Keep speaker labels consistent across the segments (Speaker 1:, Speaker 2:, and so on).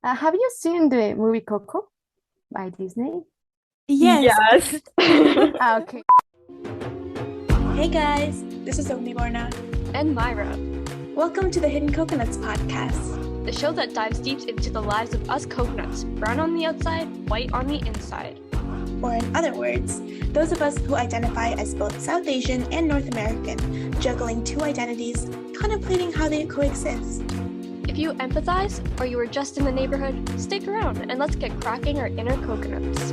Speaker 1: Have you seen the movie Coco by Disney?
Speaker 2: Yes.
Speaker 3: Yes.
Speaker 1: Okay.
Speaker 2: Hey guys, this is Agnibarna.
Speaker 3: And Myra,
Speaker 2: Welcome to the Hidden Coconuts podcast.
Speaker 3: the show that dives deep into the lives of us coconuts, brown on the outside, white on the inside.
Speaker 2: Or in other words, those of us who identify as both South Asian and North American, juggling two identities, contemplating how they coexist.
Speaker 3: If you empathize, or you were just in the neighborhood, stick around and let's get cracking our inner coconuts.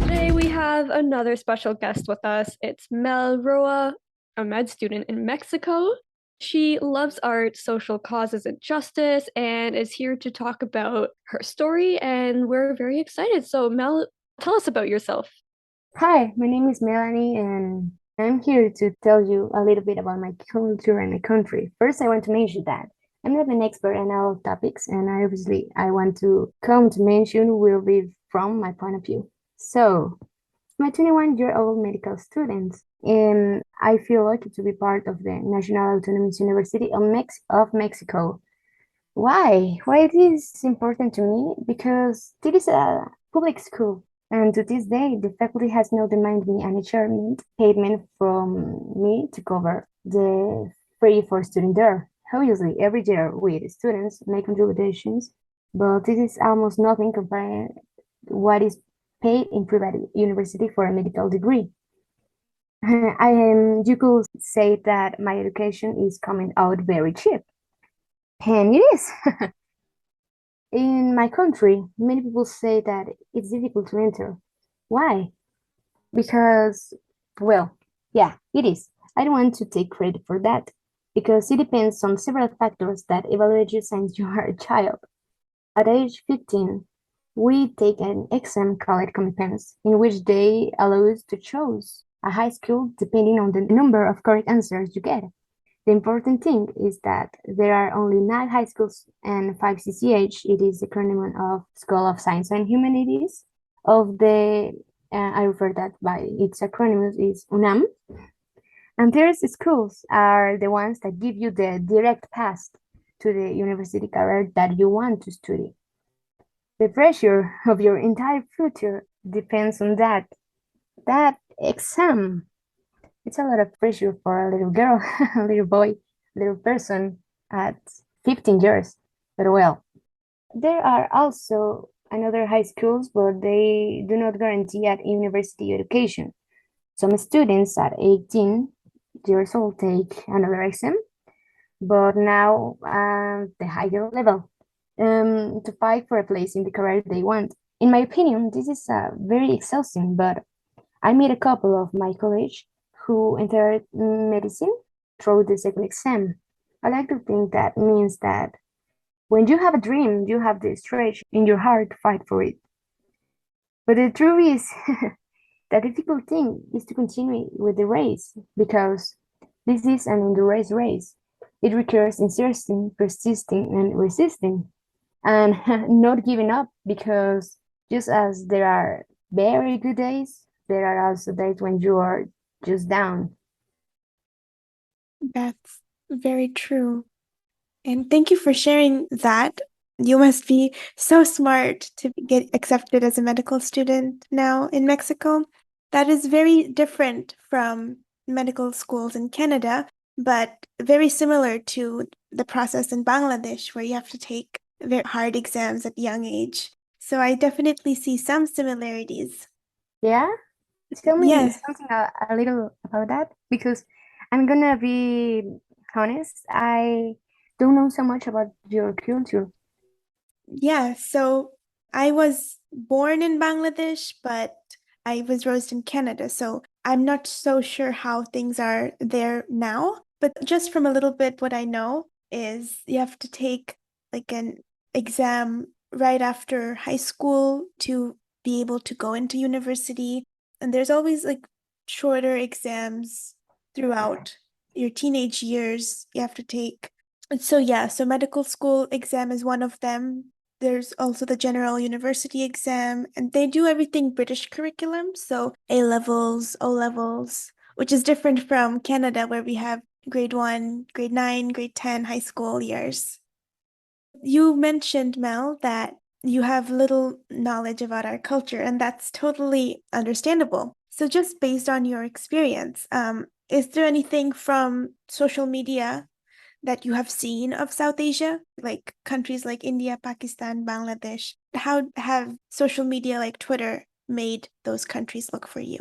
Speaker 3: Today we have another special guest with us. It's Melroa, a med student in Mexico. She loves art, social causes, and justice, and is here to talk about her story, and we're very excited. So, Mel, tell us about yourself.
Speaker 1: Hi, my name is Melany, and I'm here to tell you a little bit about my culture and my country. First, I want to mention that I'm not an expert in all topics, and I want to come to mention will be from my point of view. So, I'm a 21-year-old medical student, and I feel lucky to be part of the National Autonomous University of Mexico. Why? Why it is important to me? Because it is a public school, and to this day, the faculty has not demanded me any chargement payment from me to cover the free for student there. Obviously, every year we the students make contributions, but this is almost nothing compared to what is paid in private university for a medical degree. You could say that my education is coming out very cheap, and it is. In my country, many people say that it's difficult to enter. Why? Because, well, yeah, it is. I don't want to take credit for that because it depends on several factors that evaluate you since you are a child. At age 15, we take an exam called competence, in which they allow us to choose a high school depending on the number of correct answers you get. The important thing is that there are only 9 high schools and 5 CCH. It is the acronym of School of Science and Humanities. I refer that by its acronym is UNAM. And these schools are the ones that give you the direct path to the university career that you want to study. The pressure of your entire future depends on that exam. It's a lot of pressure for a little girl, a little boy, a little person at 15 years. But well, there are also another high schools, but they do not guarantee at university education. Some students at 18 years old take another exam, but now the higher level to fight for a place in the career they want. In my opinion, this is very exhausting, but I met a couple of my college who entered medicine through the second exam. I like to think that means that when you have a dream, you have the stretch in your heart to fight for it. But the truth is, the difficult thing is to continue with the race because this is an endurance race. It requires insisting, persisting, and resisting, and not giving up because just as there are very good days, there are also days when you are just down.
Speaker 2: That's very true. And thank you for sharing that. You must be so smart to get accepted as a medical student now in Mexico. That is very different from medical schools in Canada, but very similar to the process in Bangladesh, where you have to take very hard exams at a young age. So I definitely see some similarities.
Speaker 1: Yeah, tell me
Speaker 2: Yes.
Speaker 1: something a little about that because I'm gonna be honest, I don't know so much about your culture.
Speaker 2: Yeah, so I was born in Bangladesh, but I was raised in Canada, so I'm not so sure how things are there now. But just from a little bit, what I know is you have to take like an exam right after high school to be able to go into university. And there's always like shorter exams throughout your teenage years you have to take. And so yeah, so medical school exam is one of them. There's also the general university exam, and they do everything British curriculum, so A levels, O levels, which is different from Canada, where we have grade 1, grade 9, grade 10, high school years. You mentioned, Mel, that you have little knowledge about our culture, and that's totally understandable. So, just based on your experience, is there anything from social media that you have seen of South Asia, like countries like India, Pakistan, Bangladesh? How have social media like Twitter made those countries look for you?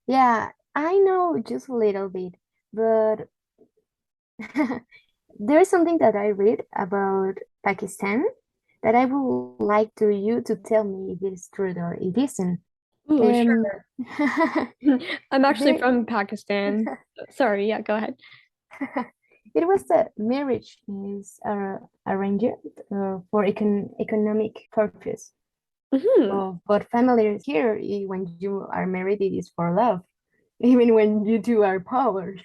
Speaker 1: Yeah, I know just a little bit, but there's something that I read about Pakistan that I would like to you to tell me if it's true or it isn't.
Speaker 3: Ooh,
Speaker 1: Um,
Speaker 3: sure. I'm actually
Speaker 1: there,
Speaker 3: from Pakistan. Sorry, yeah, go ahead.
Speaker 1: it was that marriage is arranged for economic purpose.
Speaker 3: Mhm.
Speaker 1: But family here, when you are married, it is for love, even when you two are power.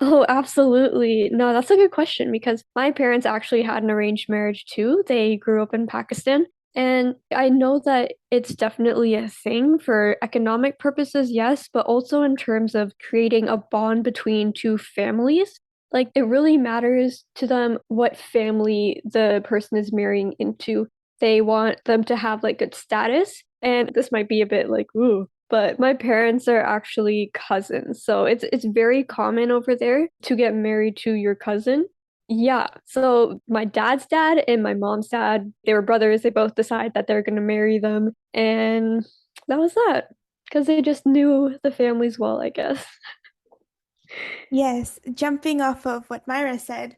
Speaker 3: Oh, absolutely. No, that's a good question because my parents actually had an arranged marriage too. They grew up in Pakistan. And I know that it's definitely a thing for economic purposes, yes, but also in terms of creating a bond between two families. Like, it really matters to them what family the person is marrying into. They want them to have like good status. And this might be a bit like, ooh, but my parents are actually cousins. So it's very common over there to get married to your cousin. Yeah. So my dad's dad and my mom's dad, they were brothers. They both decide that they're going to marry them. And that was that. Because they just knew the families well, I guess.
Speaker 2: Yes, jumping off of what Myra said,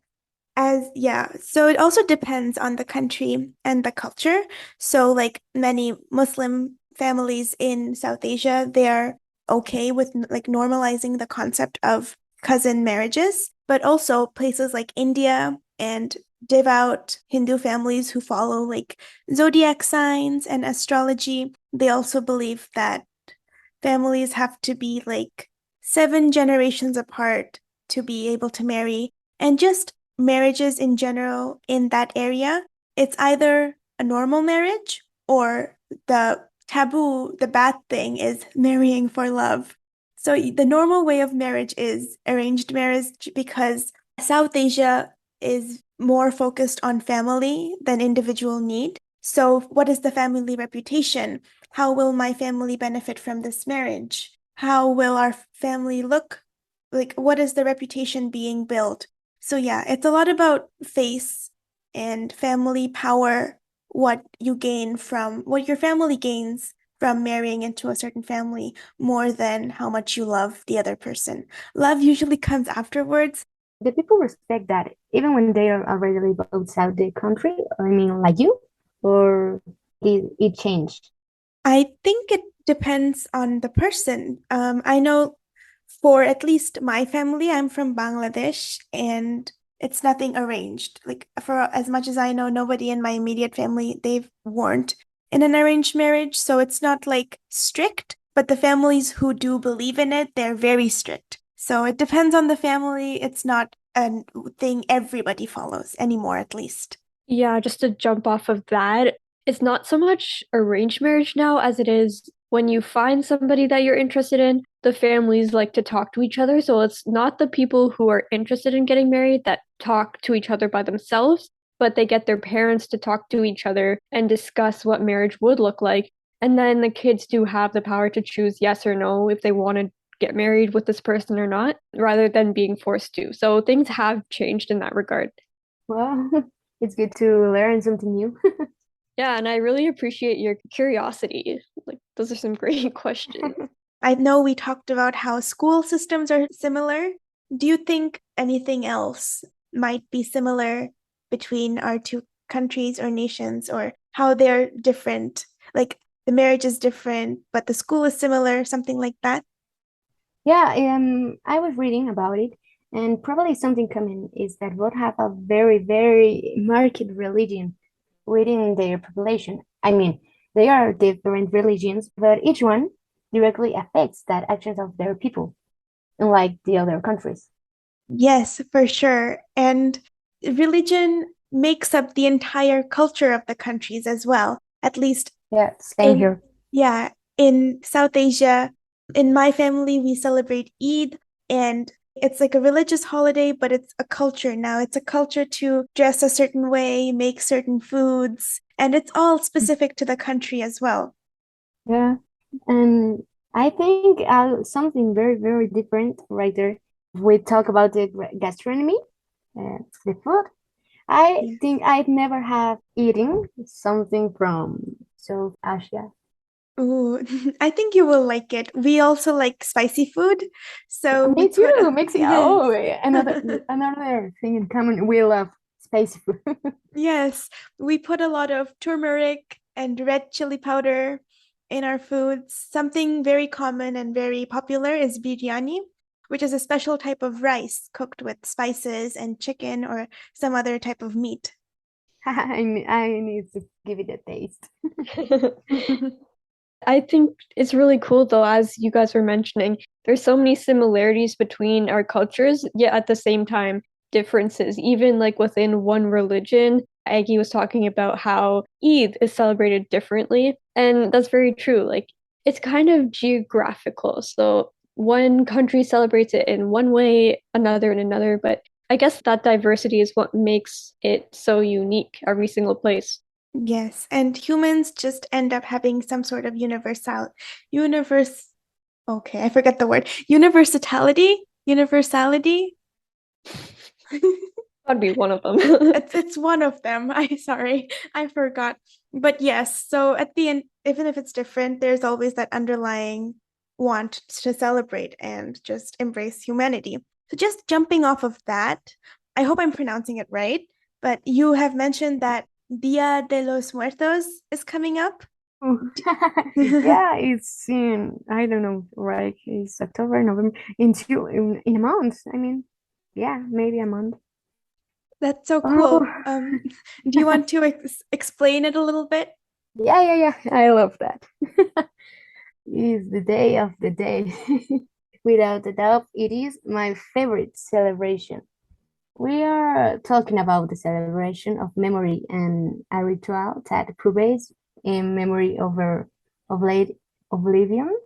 Speaker 2: so it also depends on the country and the culture. So, like many Muslim families in South Asia, they're okay with like normalizing the concept of cousin marriages, but also places like India and devout Hindu families who follow like zodiac signs and astrology, they also believe that families have to be like 7 generations apart to be able to marry. And just marriages in general in that area, it's either a normal marriage or the taboo, the bad thing is marrying for love. So the normal way of marriage is arranged marriage because South Asia is more focused on family than individual need. So, what is the family reputation? How will my family benefit from this marriage? How will our family look? Like, what is the reputation being built? So, yeah, it's a lot about face and family power, what your family gains from marrying into a certain family more than how much you love the other person. Love usually comes afterwards.
Speaker 1: The people respect that even when they are already live outside the country. I mean, like you, or it changed.
Speaker 2: I think it depends on the person. I know for at least my family, I'm from Bangladesh and it's nothing arranged. Like for as much as I know, nobody in my immediate family, they weren't in an arranged marriage. So it's not like strict, but the families who do believe in it, they're very strict. So it depends on the family. It's not a thing everybody follows anymore, at least.
Speaker 3: Yeah, just to jump off of that, it's not so much arranged marriage now as it is when you find somebody that you're interested in, the families like to talk to each other. So it's not the people who are interested in getting married that talk to each other by themselves, but they get their parents to talk to each other and discuss what marriage would look like. And then the kids do have the power to choose yes or no if they want to get married with this person or not, rather than being forced to. So things have changed in that regard.
Speaker 1: Well, it's good to learn something new.
Speaker 3: Yeah, and I really appreciate your curiosity. Like, those are some great questions.
Speaker 2: I know we talked about how school systems are similar. Do you think anything else might be similar between our two countries or nations, or how they're different? Like the marriage is different, but the school is similar, something like that?
Speaker 1: Yeah, I was reading about it, and probably something common is that both have a very, very marked religion within their population. I mean, they are different religions, but each one directly affects that actions of their people, unlike the other countries.
Speaker 2: Yes, for sure. And religion makes up the entire culture of the countries as well. At least
Speaker 1: Yeah, same
Speaker 2: in,
Speaker 1: here.
Speaker 2: yeah, in South Asia, in my family, we celebrate Eid, and It's like a religious holiday, but it's a culture now. It's a culture to dress a certain way, make certain foods, and it's all specific to the country as well.
Speaker 1: Yeah, and I think something very, very different right there. We talk about the gastronomy, the food. I
Speaker 2: Yeah.
Speaker 1: think I've never have eaten something from South Asia.
Speaker 2: Ooh, I think you will like it. We also like spicy food, so we
Speaker 1: Me
Speaker 2: put
Speaker 1: too,
Speaker 2: a
Speaker 1: Mexico.
Speaker 2: yes.
Speaker 1: Oh, another thing in common. We love spicy food.
Speaker 2: Yes, we put a lot of turmeric and red chili powder in our foods. Something very common and very popular is biryani, which is a special type of rice cooked with spices and chicken or some other type of meat.
Speaker 1: I need to give it a taste.
Speaker 3: I think it's really cool though, as you guys were mentioning, there's so many similarities between our cultures, yet at the same time, differences, even like within one religion. Aggie was talking about how Eid is celebrated differently, and that's very true. Like it's kind of geographical. So one country celebrates it in one way, another in another, but I guess that diversity is what makes it so unique, every single place.
Speaker 2: Yes, and humans just end up having some sort of universe. Okay, I forget the word. Universality.
Speaker 3: That'd be one of them.
Speaker 2: It's one of them. I forgot. But yes, so at the end, even if it's different, there's always that underlying want to celebrate and just embrace humanity. So just jumping off of that, I hope I'm pronouncing it right, but you have mentioned that Dia de los Muertos is coming up.
Speaker 1: Yeah, it's in, I don't know, right? It's October, November, in a month. I mean, yeah, maybe a month.
Speaker 2: That's so
Speaker 1: Oh,
Speaker 2: cool. Do you want to explain it a little bit?
Speaker 1: yeah. I love that. It's the day of the day. Without a doubt, it is my favorite celebration. We are talking about the celebration of memory and a ritual that prevails in memory over oblate, oblivion.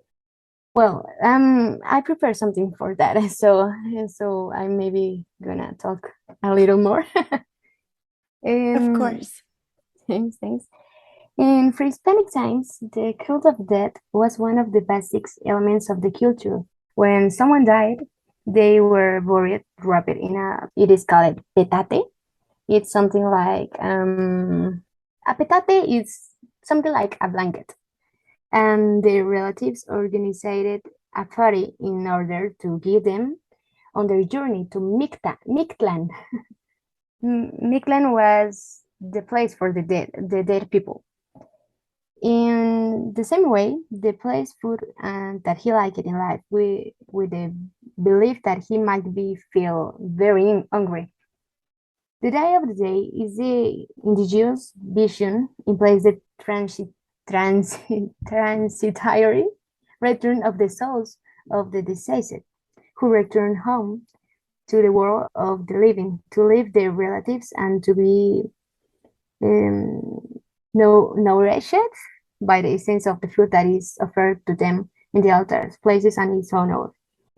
Speaker 1: Well, I prepare something for that, so I'm maybe gonna talk a little more.
Speaker 2: Of
Speaker 1: And
Speaker 2: course.
Speaker 1: thanks. In pre-Hispanic times, the cult of death was one of the basic elements of the culture. When someone died, they were buried, wrapped in it is called petate. It's something like a petate is something like a blanket, and their relatives organized a party in order to give them on their journey to Mictlan. Mictlan was the place for the dead people. In the same way, the place food and that he liked in life, with the belief that he might be feel very hungry. The Day of the Day is the indigenous vision implies the transitory return of the souls of the deceased, who return home to the world of the living, to live their relatives and to be um, nourished by the essence of the food that is offered to them in the altars, places, and its honor.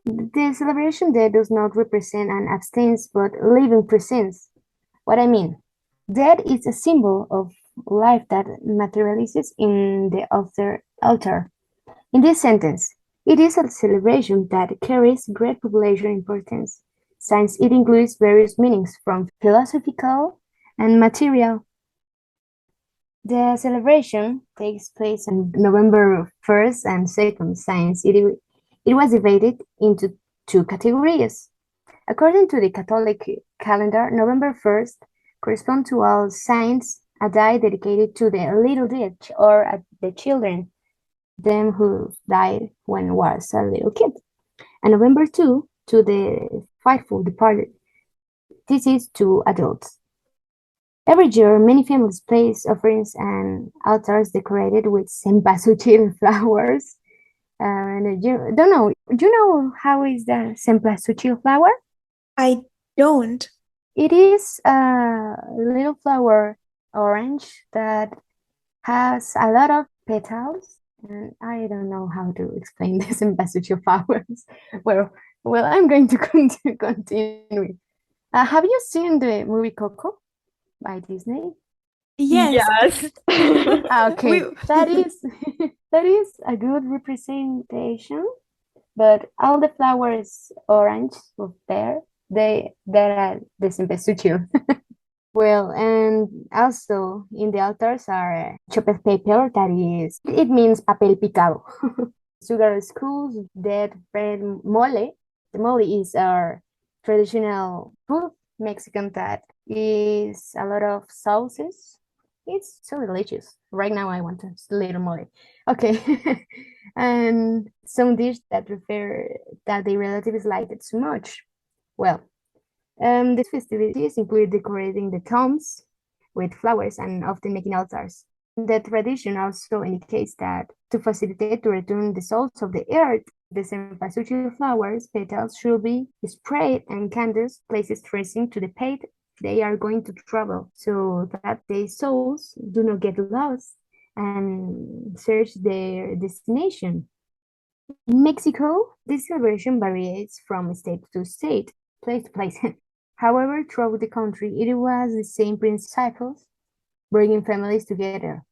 Speaker 1: The celebration day does not represent an abstinence but living presence. What I mean, death is a symbol of life that materializes in the altar. In this sentence, it is a celebration that carries great population importance, since it includes various meanings from philosophical and material. The celebration takes place on November 1st and 2nd, since it was divided into two categories. According to the Catholic calendar, November 1st corresponds to All Saints, a day dedicated to the little dead or the children, them who died when was a little kid. And November 2 to the faithful departed. This is to adults. Every year, many families place offerings and altars decorated with cempasúchil flowers. And you don't know, you know how is the cempasúchil flower?
Speaker 2: I don't.
Speaker 1: It is a little flower orange that has a lot of petals. And I don't know how to explain this in passage of flowers. Well, Well, I'm going to continue. Have you seen the movie Coco by Disney?
Speaker 2: Yes.
Speaker 3: Yes.
Speaker 2: We
Speaker 1: Okay, that is that is a good representation, but all the flowers orange or pear, they are the cempasúchil. Well, and also in the altars are chopped paper, that is, it means papel picado. Sugar skulls, dead bread mole. The mole is our traditional food, Mexican, that is a lot of sauces. It's so delicious. Right now I want a little mole. Okay. And some dish that refer that the relatives liked it so much. Well, these festivities include decorating the tombs with flowers and often making altars. The tradition also indicates that to facilitate to return the souls of the earth, the cempasúchil flowers petals should be sprayed and candles placed tracing to the path they are going to travel, so that their souls do not get lost and search their destination. In Mexico, this celebration varies from state to state, place to place. However, throughout the country, it was the same principles, bringing families together.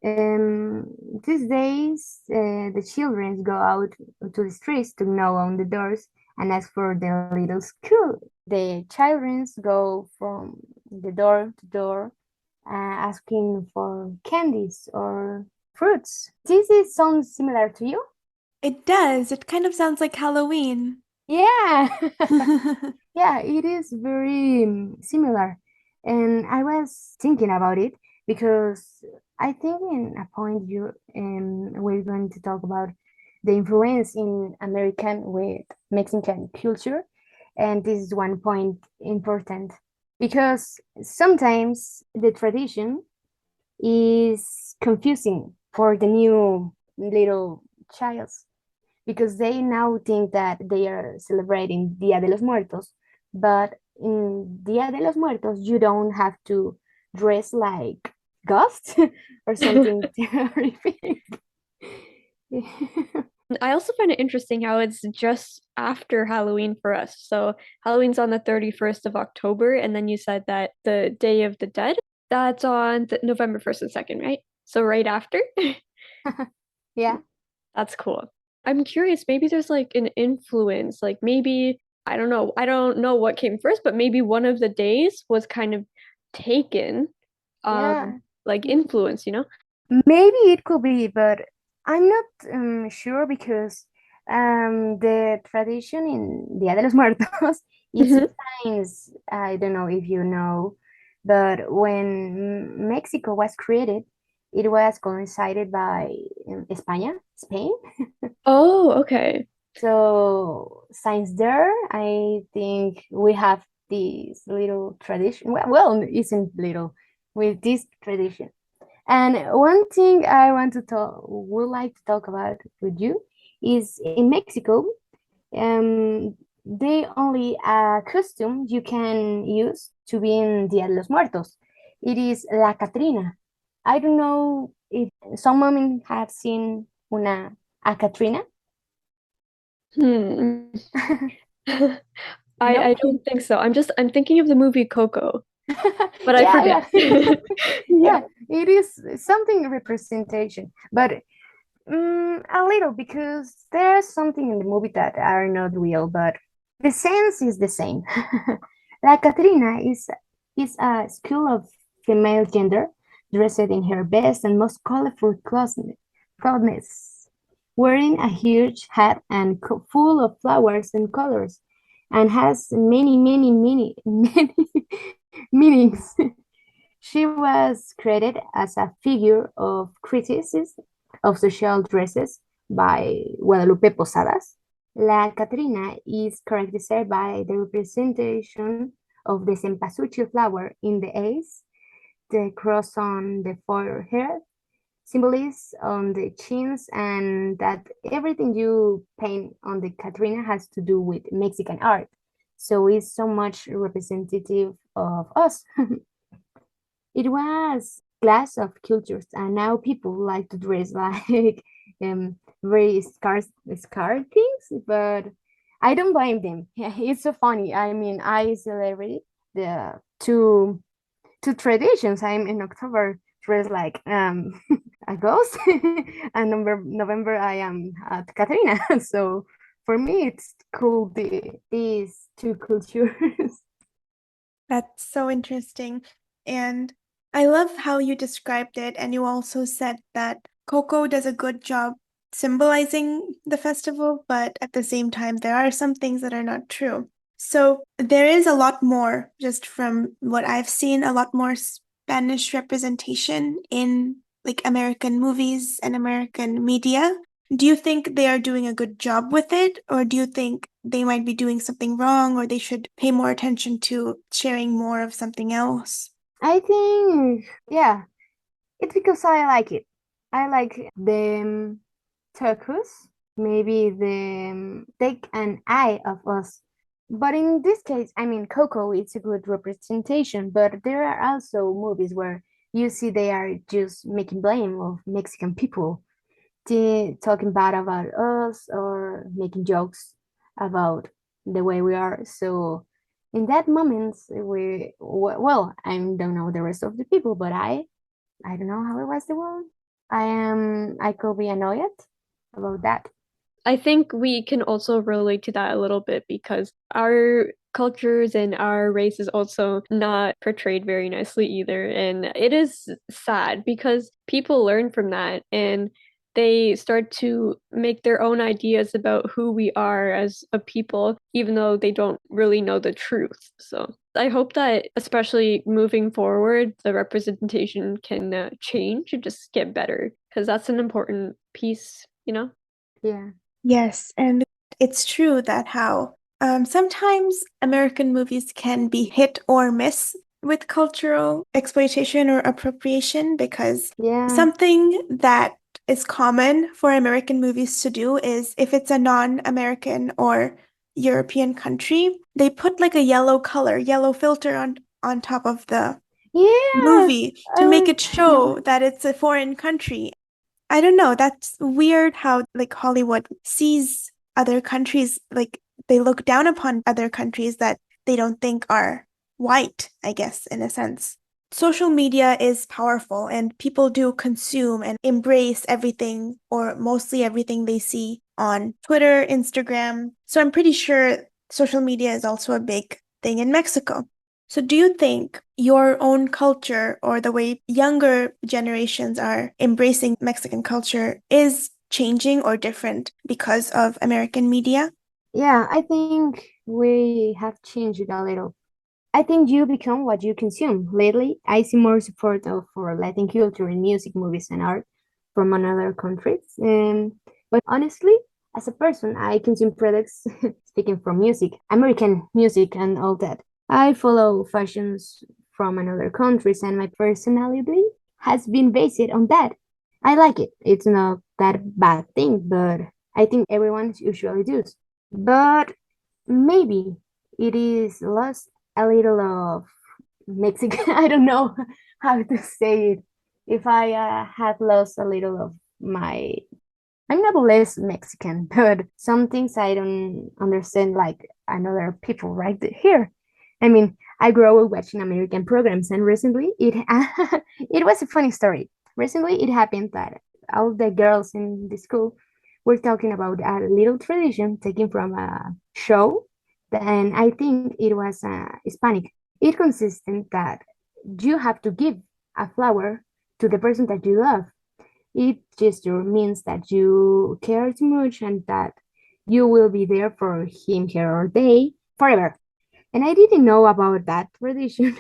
Speaker 1: Um, these days, the children go out to the streets to knock on the doors and ask for the little school. The children go from the door to door, asking for candies or fruits. This is sounds similar to you?
Speaker 2: It does. It kind of sounds like Halloween.
Speaker 1: Yeah. Yeah, it is very similar. And I was thinking about it because I think in a point we're going to talk about the influence in American with Mexican culture. And this is one point important because sometimes the tradition is confusing for the new little child because they now think that they are celebrating Dia de los Muertos, but in Dia de los Muertos, you don't have to dress like ghosts or something terrific.
Speaker 3: I also find it interesting how it's just after Halloween for us. So Halloween's on the 31st of October, and then you said that the Day of the Dead, that's on November 1st and 2nd, right? So right after?
Speaker 1: Yeah,
Speaker 3: That's cool. I'm curious, maybe there's like an influence, like maybe, I don't know what came first, but maybe one of the days was kind of taken,
Speaker 1: yeah.
Speaker 3: like influence, you know?
Speaker 1: Maybe it could be, but I'm not sure because the tradition in Dia de los Muertos, it's
Speaker 3: Mhm.
Speaker 1: signs, I don't know if you know, but when Mexico was created, it was coincided by Spain.
Speaker 3: Oh, okay.
Speaker 1: So since there, I think we have this little tradition. Well, it isn't little with this tradition. And one thing I want to talk, would like to talk about with you is in Mexico, they only a costume you can use to be in Dia de los Muertos. It is la Catrina. I don't know if some women have seen a Catrina.
Speaker 3: Hmm. I
Speaker 1: No?
Speaker 3: don't think so. I'm thinking of the movie Coco, but I
Speaker 1: Yeah,
Speaker 3: forget.
Speaker 1: yeah. Yeah, it is something representation, but a little because there's something in the movie that are not real, but the sense is the same. La Catrina is a school of female gender dressed in her best and most colorful clothes, wearing a huge hat and full of flowers and colors, and has many, many, many, many meanings. She was credited as a figure of criticism of social dresses by Guadalupe Posadas. La Catrina is characterized by the representation of the cempasúchil flower in the eyes, the cross on the forehead, symbolism on the chins, and that everything you paint on the Catrina has to do with Mexican art. So it's so much representative of us. It was class of cultures, and now people like to dress like very scarce things. But I don't blame them. It's so funny. I mean, I celebrate the two traditions. I'm in October dressed like a ghost, and November I am at Katrina. So for me, it's cool these two cultures.
Speaker 2: That's so interesting. And I love how you described it. And you also said that Coco does a good job symbolizing the festival, but at the same time, there are some things that are not true. So there is a lot more, just from what I've seen, a lot more Spanish representation in like American movies and American media. Do you think they are doing a good job with it, or do you think they might be doing something wrong, or they should pay more attention to sharing more of something else?
Speaker 1: I think, yeah, it's because I like it. I like the tacos. Maybe the take an eye of us. But in this case, I mean, Coco, it's a good representation, but there are also movies where you see they are just making blame of Mexican people, talking bad about us or making jokes about the way we are. So in that moment, well, I don't know the rest of the people, but I don't know how it was the world. I could be annoyed about that.
Speaker 3: I think we can also relate to that a little bit because our cultures and our race is also not portrayed very nicely either. And it is sad because people learn from that and they start to make their own ideas about who we are as a people, even though they don't really know the truth. So I hope that, especially moving forward, the representation can change and just get better because that's an important piece, you know?
Speaker 1: Yeah.
Speaker 2: Yes, and it's true that how sometimes American movies can be hit or miss with cultural exploitation or appropriation because
Speaker 1: Yeah.
Speaker 2: something that is common for American movies to do is if it's a non-American or European country, they put like a yellow color, yellow filter on top of the
Speaker 1: Yeah.
Speaker 2: movie to make it
Speaker 1: Yeah.
Speaker 2: show that it's a foreign country. I don't know. That's weird how like Hollywood sees other countries, like they look down upon other countries that they don't think are white, I guess, in a sense. Social media is powerful and people do consume and embrace everything or mostly everything they see on Twitter, Instagram. So I'm pretty sure social media is also a big thing in Mexico. So, do you think your own culture or the way younger generations are embracing Mexican culture is changing or different because of American media?
Speaker 1: Yeah, I think we have changed a little. I think you become what you consume. Lately, I see more support for Latin culture in music, movies, and art from another countries. But honestly, as a person, I consume products speaking from music, American music, and all that. I follow fashions from another countries, and my personality has been based on that. I like it. It's not that bad thing, but I think everyone usually does. But maybe it is lost a little of Mexican. I don't know how to say it. If I had lost a little of my, I'm not less Mexican, but some things I don't understand like another people right here. I mean, I grew up watching American programs, and recently it it was a funny story. Recently, it happened that all the girls in the school were talking about a little tradition taken from a show, and I think it was Hispanic. It consisted that you have to give a flower to the person that you love. It gesture means that you care too much and that you will be there for him, her, or they forever. And I didn't know about that tradition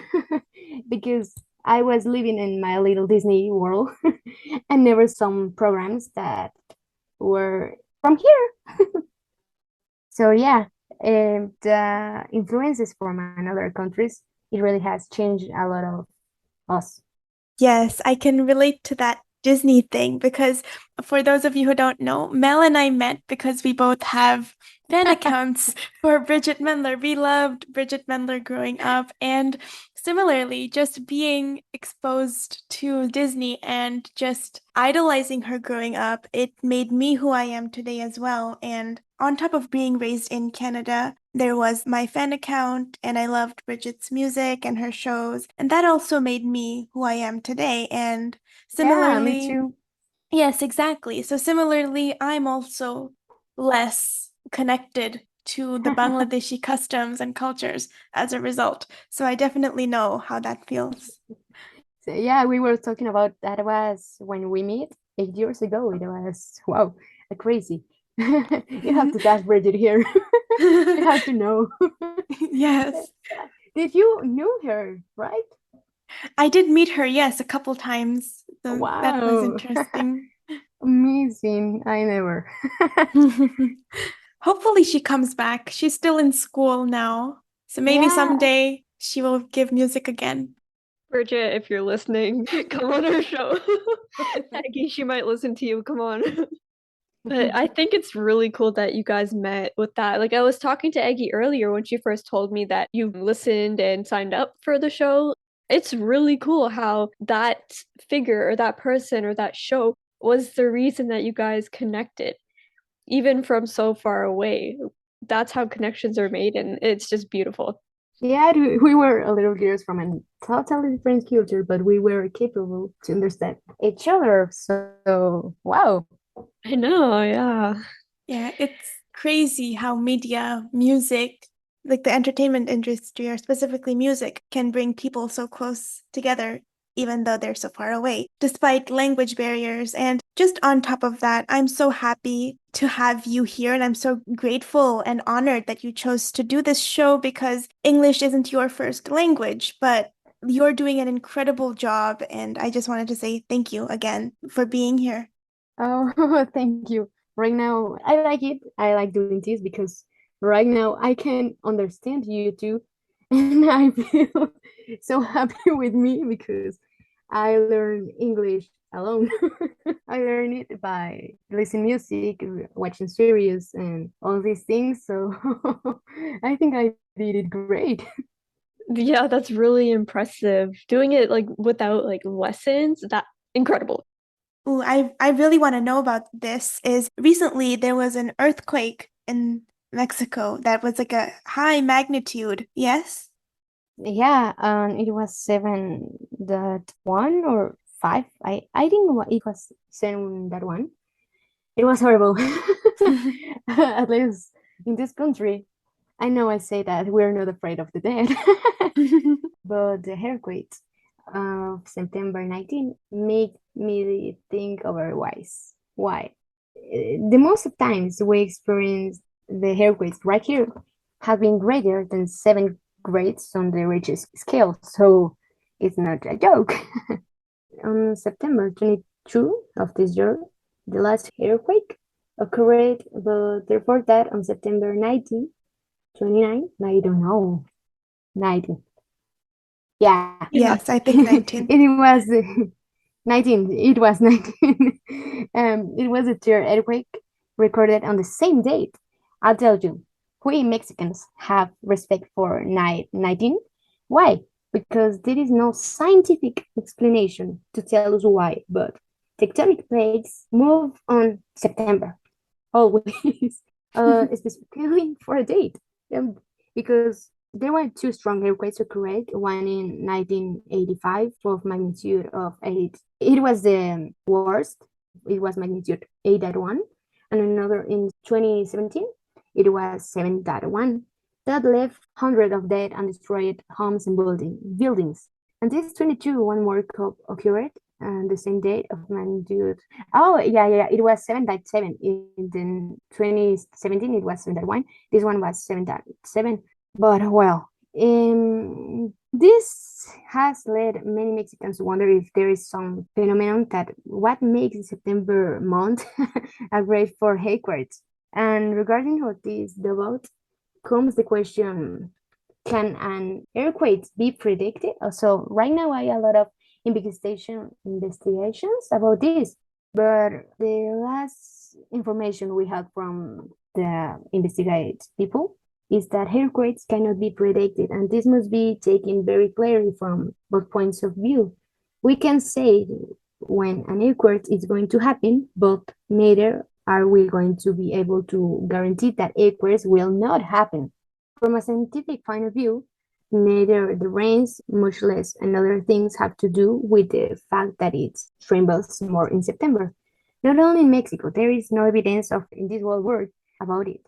Speaker 1: because I was living in my little Disney world and never some programs that were from here. So yeah, the influences from another countries, it really has changed a lot of us.
Speaker 2: Yes, I can relate to that Disney thing because For those of you who don't know, Mel and I met because we both have fan accounts for Bridget Mendler. We loved Bridget Mendler growing up, and similarly, just being exposed to Disney and just idolizing her growing up, it made me who I am today as well. And on top of being raised in Canada, there was my fan account, and I loved Bridget's music and her shows, and that also made me who I am today. And
Speaker 1: Yeah, me
Speaker 2: similarly,
Speaker 1: too.
Speaker 2: yes, exactly. So similarly, I'm also less connected to the Bangladeshi customs and cultures as a result. So I definitely know how that feels.
Speaker 1: So, yeah, we were talking about that was when we met 8 years ago. It was wow, crazy. You have to ask Bridget here. You have to know.
Speaker 2: Yes.
Speaker 1: Did you know her, right?
Speaker 2: I did meet her, yes, a couple times. So that was
Speaker 1: Wow.
Speaker 2: interesting.
Speaker 1: Amazing. I never.
Speaker 2: Hopefully she comes back. She's still in school now. So maybe
Speaker 1: Yeah.
Speaker 2: someday she will give music again.
Speaker 3: Bridget, if you're listening, come on our show. Aggie, she might listen to you. Come on. But I think it's really cool that you guys met with that. Like, I was talking to Aggie earlier when she first told me that you listened and signed up for the show. It's really cool how that figure or that person or that show was the reason that you guys connected, even from so far away. That's how connections are made, and it's just beautiful.
Speaker 1: Yeah, we were a little girls from a totally different culture, but we were capable to understand each other. So, wow.
Speaker 3: I know, yeah.
Speaker 2: Yeah, it's crazy how media, music, like the entertainment industry, or specifically music, can bring people so close together, even though they're so far away, despite language barriers. And just on top of that, I'm so happy to have you here, and I'm so grateful and honored that you chose to do this show because English isn't your first language, but you're doing an incredible job. And I just wanted to say thank you again for being here.
Speaker 1: Oh, thank you. Right now, I like it. I like doing this because right now I can understand you too. And I feel so happy with me because I learn English alone. I learn it by listening music, watching series, and all these things. So I think I did it great.
Speaker 3: Yeah, that's really impressive. Doing it like without like lessons, that incredible.
Speaker 2: Ooh, I really want to know about this is recently there was an earthquake in Mexico that was like a high magnitude. Yes?
Speaker 1: Yeah, it was 7.1 or 5. I think it was 7.1. It was horrible. At least in this country, I know I say that we're not afraid of the dead, but the earthquake of September 19 made me think otherwise. Why? The most of times we experience the earthquakes right here have been greater than 7 grades on the Richter scale, so it's not a joke. On September 22 of this year, the last earthquake occurred, but before that, on September 19, 29, I don't know, 19. Yeah,
Speaker 3: Yeah.
Speaker 2: Yes, I think 19.
Speaker 1: it was 19. It was 19. It was a third earthquake recorded on the same date. I'll tell you, we Mexicans have respect for 19. Why? Because there is no scientific explanation to tell us why, but tectonic plates move on September, always, specifically for a date. Um, because there were two strong earthquakes occurred, one in 1985 of magnitude of 8. It was the worst. It was magnitude 8.1, and another in 2017. It was 7.1. That left hundreds of dead and destroyed homes and buildings. And this 22, one more occurred on the same date of magnitude. Oh, yeah. It was 7.7. In the 2017, it was 7.1. This one was 7.7. But well, this has led many Mexicans to wonder if there is some phenomenon that what makes the September month a great for earthquakes. And regarding what is the about, comes the question: can an earthquake be predicted? So right now, I a lot of investigations about this. But the last information we have from the investigate people is that earthquakes cannot be predicted, and this must be taken very clearly from both points of view. We can say when an earthquake is going to happen, but neither are we going to be able to guarantee that earthquakes will not happen. From a scientific point of view, neither the rains, much less another things have to do with the fact that it trembles more in September. Not only in Mexico, there is no evidence of in this whole world about it.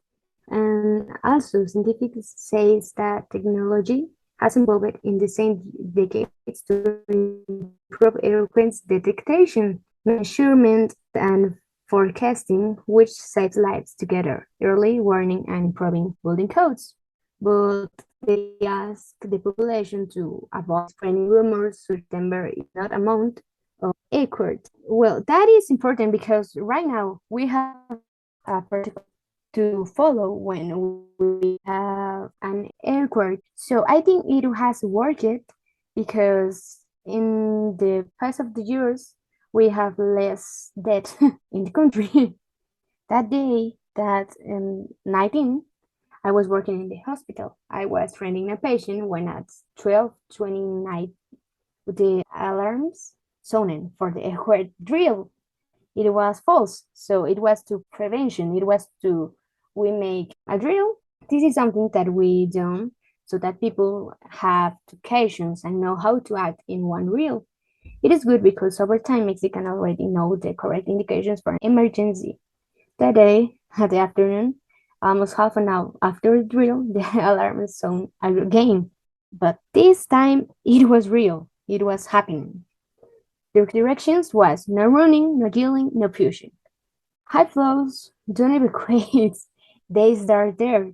Speaker 1: And also, scientists says that technology has evolved in the same decades to improve earthquake detection, measurement, and forecasting, which saves lives together, early warning and improving building codes. But they ask the population to avoid spreading rumors. September is not a month of earthquakes. Well, that is important because right now we have a protocol to follow when we have an earthquake. So I think it has worked because in the past of the years we have less death in the country. That day, that 19, I was working in the hospital. I was training a patient when at 12:29 the alarms sounded for the earthquake drill. It was false. So it was to prevention. It was to we make a drill. This is something that we do so that people have occasions and know how to act in one drill. It is good because over time Mexican already know the correct indications for an emergency. That day, at the afternoon, almost half an hour after the drill, the alarm sounded again. But this time it was real. It was happening. The directions was no running, no yelling, no pushing. High flows don't evacuate. They start there.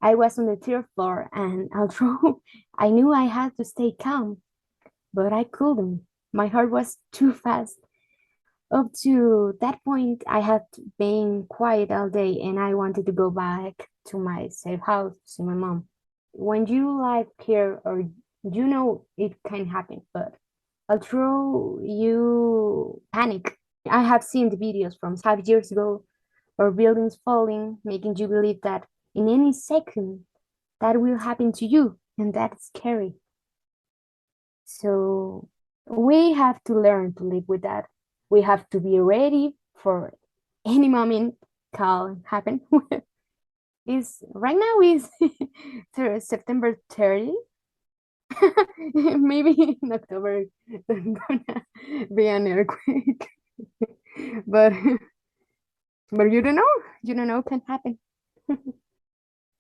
Speaker 1: I was on the third floor, and although I knew I had to stay calm, but I couldn't. My heart was too fast. Up to that point, I had been quiet all day, and I wanted to go back to my safe house to see my mom. When you live here, or you know it can happen, but although you panic, I have seen the videos from 5 years ago or buildings falling, making you believe that in any second that will happen to you, and that's scary. So we have to learn to live with that. We have to be ready for any moment can happen. Is right now is September 30. Maybe in October there's gonna be an earthquake. but but you don't know can happen.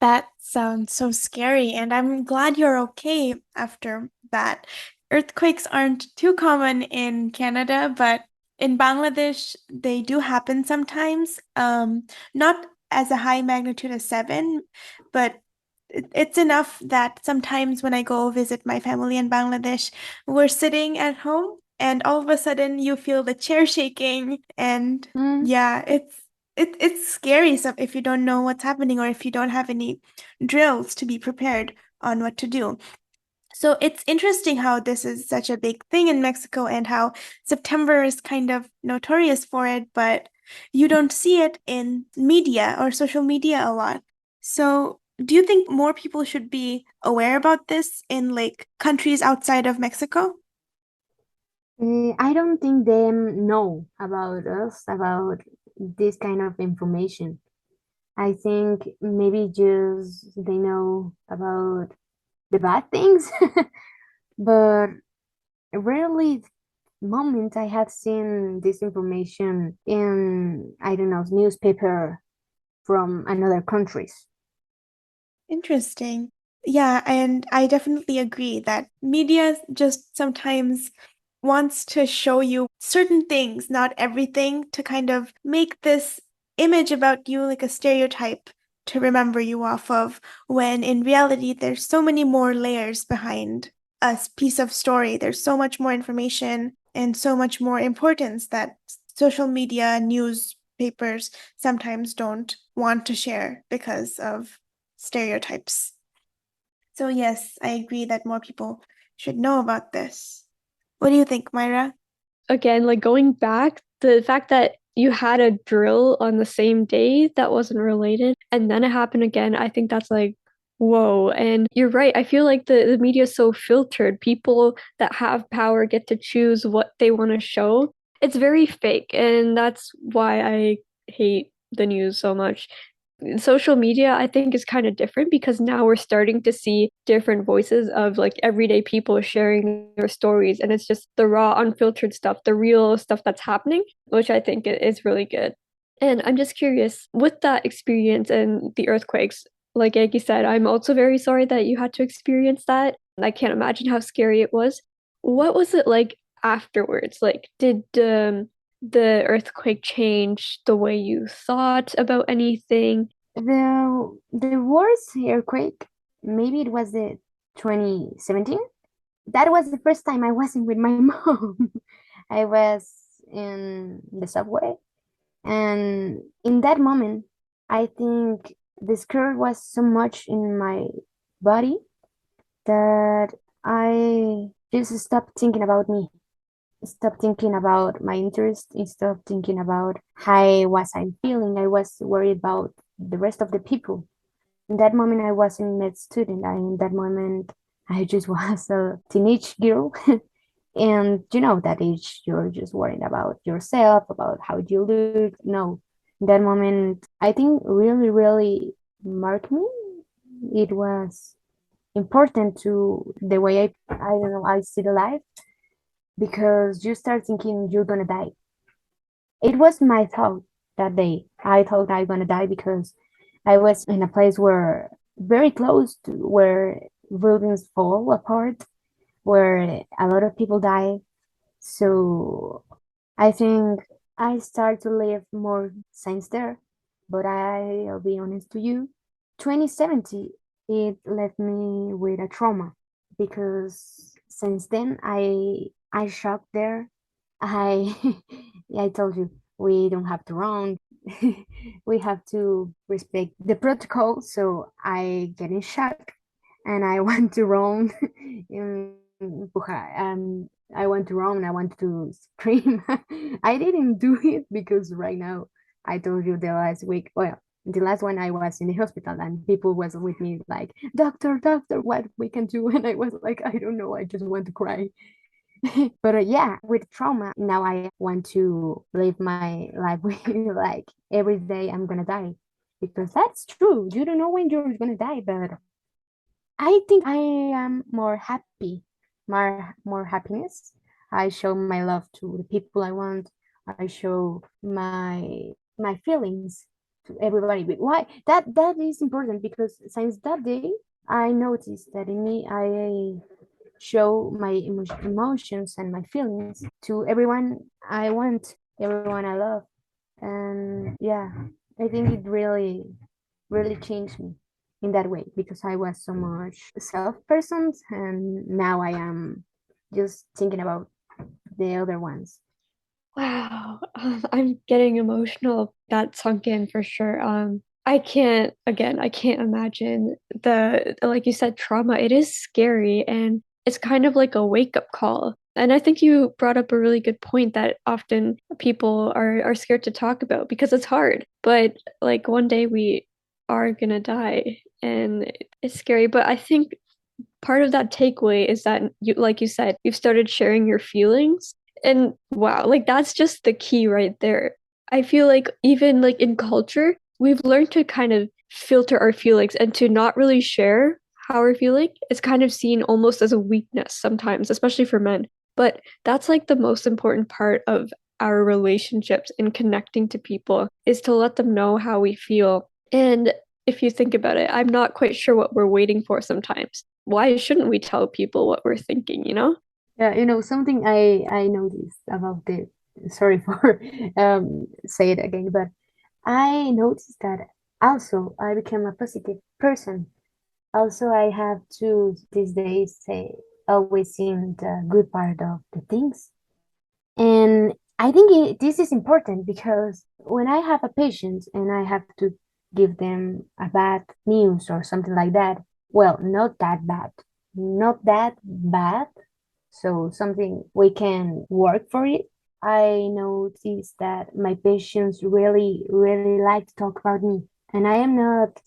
Speaker 2: That sounds so scary, and I'm glad you're okay after that. Earthquakes aren't too common in Canada, but in Bangladesh, they do happen sometimes. Not as a high magnitude as 7, but it's enough that sometimes when I go visit my family in Bangladesh, we're sitting at home and all of a sudden you feel the chair shaking and
Speaker 1: Mm.
Speaker 2: yeah, it's scary so if you don't know what's happening or if you don't have any drills to be prepared on what to do. So it's interesting how this is such a big thing in Mexico and how September is kind of notorious for it, but you don't see it in media or social media a lot. So do you think more people should be aware about this in like countries outside of Mexico?
Speaker 1: I don't think them know about us, about this kind of information. I think maybe just they know about the bad things, but rarely moment I have seen this information in, I don't know, newspaper from another countries.
Speaker 2: Interesting. Yeah, and I definitely agree that media just sometimes wants to show you certain things, not everything, to kind of make this image about you like a stereotype to remember you off of, when in reality, there's so many more layers behind a piece of story. There's so much more information and so much more importance that social media, newspapers sometimes don't want to share because of stereotypes. So, yes, I agree that more people should know about this. What do you think, Myra?
Speaker 3: again, like going back, the fact that you had a drill on the same day that wasn't related, and then it happened again, I think that's like, whoa. And you're right. I feel like the media is so filtered. People that have power get to choose what they want to show. It's very fake, and that's why I hate the news so much. Social media, I think, is kind of different because now we're starting to see different voices of like everyday people sharing their stories, and it's just the raw, unfiltered stuff, the real stuff that's happening, which I think is really good. And I'm just curious, with that experience and the earthquakes, like Aggie said, I'm also very sorry that you had to experience that. I can't imagine how scary it was. What was it like afterwards? Like, did the earthquake change the way you thought about anything?
Speaker 1: The worst earthquake, maybe it was the 2017. That was the first time I wasn't with my mom. I was in the subway, and in that moment, I think the scare was so much in my body that I just stopped thinking about me, stopped thinking about my interest, and stopped thinking about how was I feeling. I was worried about the rest of the people. In that moment, I wasn't a med student. In that moment, I just was a teenage girl. And you know, that age, you're just worried about yourself, about how you look. No, in that moment, I think really, really marked me. It was important to the way I don't know, I see the life because you start thinking you're gonna die. It was my thought that day. I thought I'm gonna die because I was in a place where very close to where buildings fall apart, where a lot of people die. So I think I start to live more since there. But I'll be honest to you, 2070, it left me with a trauma because since then I shocked there. I I told you we don't have to run. We have to respect the protocol. So I get in shock and I want to run in I want to run, I want to scream. I didn't do it because right now I told you the last week, well, the last one I was in the hospital and people was with me like, doctor, doctor, what we can do? And I was like, I don't know, I just want to cry. But yeah, with trauma, now I want to live my life with like every day I'm gonna die. Because that's true. You don't know when you're gonna die, but I think I am more happy, more happiness. I show my love to the people I want. I show my feelings to everybody. But why? That is important because since that day, I noticed that in me, I show my emotions and my feelings to everyone I want, everyone I love. And yeah, I think it really changed me in that way because I was so much self person and now I am just thinking about the other ones.
Speaker 3: Wow, I'm getting emotional. That sunk in for sure. I can't, again, I can't imagine like you said, trauma. It is scary and it's kind of like a wake-up call. And I think you brought up a really good point that often people are scared to talk about because it's hard. But like one day we are gonna die and it's scary. But I think part of that takeaway is that you, like you said, you've started sharing your feelings. And wow, like that's just the key right there. I feel like even like in culture, we've learned to kind of filter our feelings and to not really share how we're feeling. It's kind of seen almost as a weakness sometimes, especially for men. But that's like the most important part of our relationships in connecting to people is to let them know how we feel. And if you think about it, I'm not quite sure what we're waiting for sometimes. Why shouldn't we tell people what we're thinking, you know?
Speaker 1: Yeah, you know, something I noticed about the sorry for say it again, but I noticed that also I became a positive person. Also, I have to these days say always seeing the good part of the things. And I think this is important because when I have a patient and I have to give them a bad news or something like that, well, not that bad, not that bad. So something we can work for it. I noticed that my patients really, really like to talk about me. And I am not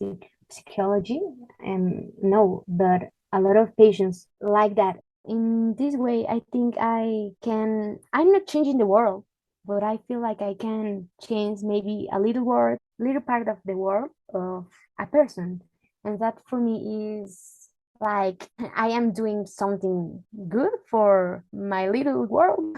Speaker 1: psychology, and no, but a lot of patients like that. In this way, I think I'm not changing the world, but I feel like I can change maybe a little word, little part of the world of a person. And that for me is like I am doing something good for my little world.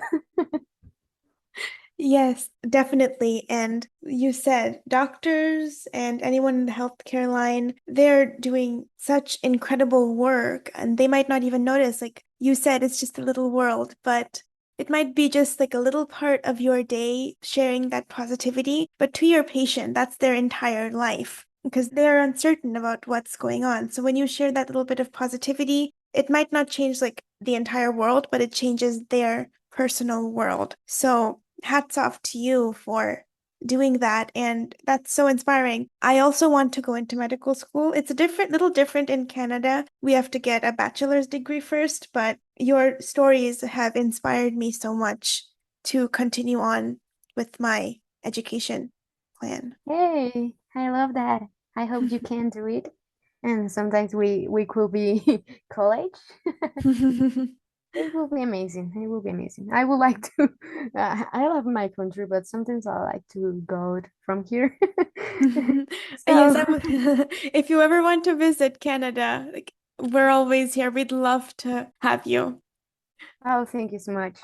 Speaker 2: Yes, definitely. And you said doctors and anyone in the healthcare line, they're doing such incredible work and they might not even notice. Like you said, it's just a little world, but it might be just like a little part of your day sharing that positivity. But to your patient, that's their entire life because they're uncertain about what's going on. So when you share that little bit of positivity, it might not change like the entire world, but it changes their personal world. So hats off to you for doing that. And that's so inspiring. I also want to go into medical school. It's a little different in Canada. We have to get a bachelor's degree first, but your stories have inspired me so much to continue on with my education plan.
Speaker 1: Hey, I love that. I hope you can do it. And sometimes we could be college. It will be amazing. It will be amazing. I would like to. I love my country, but sometimes I like to go out from here.
Speaker 2: Yes,
Speaker 1: So,
Speaker 2: if you ever want to visit Canada, like, we're always here. We'd love to have you.
Speaker 1: oh, thank you so much.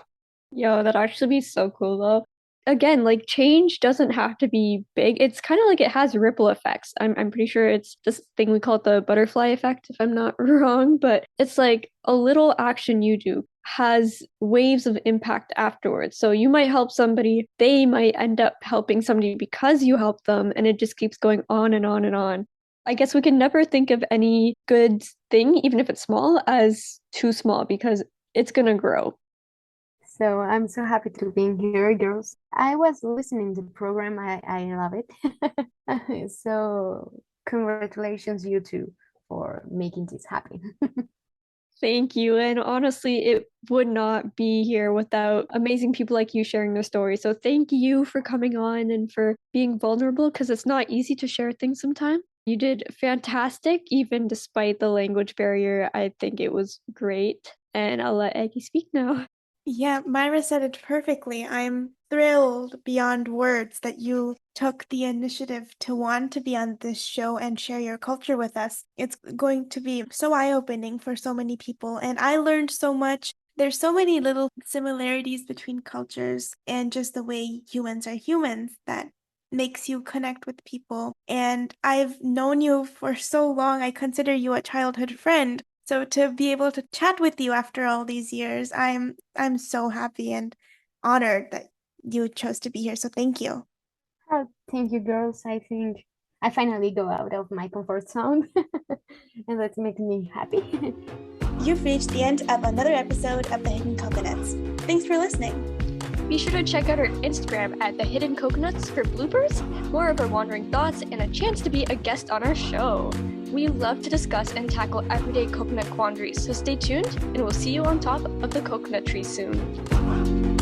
Speaker 3: Yo, that'd actually be so cool though. Again, like change doesn't have to be big. It's kind of like it has ripple effects. I'm pretty sure it's this thing we call it the butterfly effect, if I'm not wrong, but it's like a little action you do has waves of impact afterwards. So you might help somebody, they might end up helping somebody because you helped them, and it just keeps going on and on and on. I guess we can never think of any good thing, even if it's small, as too small because it's gonna grow.
Speaker 1: So I'm so happy to be here, girls. I was listening to the program. I love it. So congratulations, you two, for making this happen.
Speaker 3: Thank you. And honestly, it would not be here without amazing people like you sharing their story. So thank you for coming on and for being vulnerable because it's not easy to share things sometimes. You did fantastic, even despite the language barrier. I think it was great. And I'll let Aggie speak now.
Speaker 2: Yeah, Myra said it perfectly. I'm thrilled beyond words that you took the initiative to want to be on this show and share your culture with us. It's going to be so eye-opening for so many people, and I learned so much. There's so many little similarities between cultures and just the way humans are humans that makes you connect with people. And I've known you for so long, I consider you a childhood friend. So to be able to chat with you after all these years, I'm so happy and honored that you chose to be here. So thank you.
Speaker 1: Oh, thank you, girls. I think I finally go out of my comfort zone, and that's making me happy.
Speaker 2: You've reached the end of another episode of The Hidden Coconuts. Thanks for listening.
Speaker 3: Be sure to check out our Instagram at The Hidden Coconuts for bloopers, more of our wandering thoughts, and a chance to be a guest on our show. We love to discuss and tackle everyday coconut quandaries, so stay tuned, and we'll see you on top of the coconut tree soon.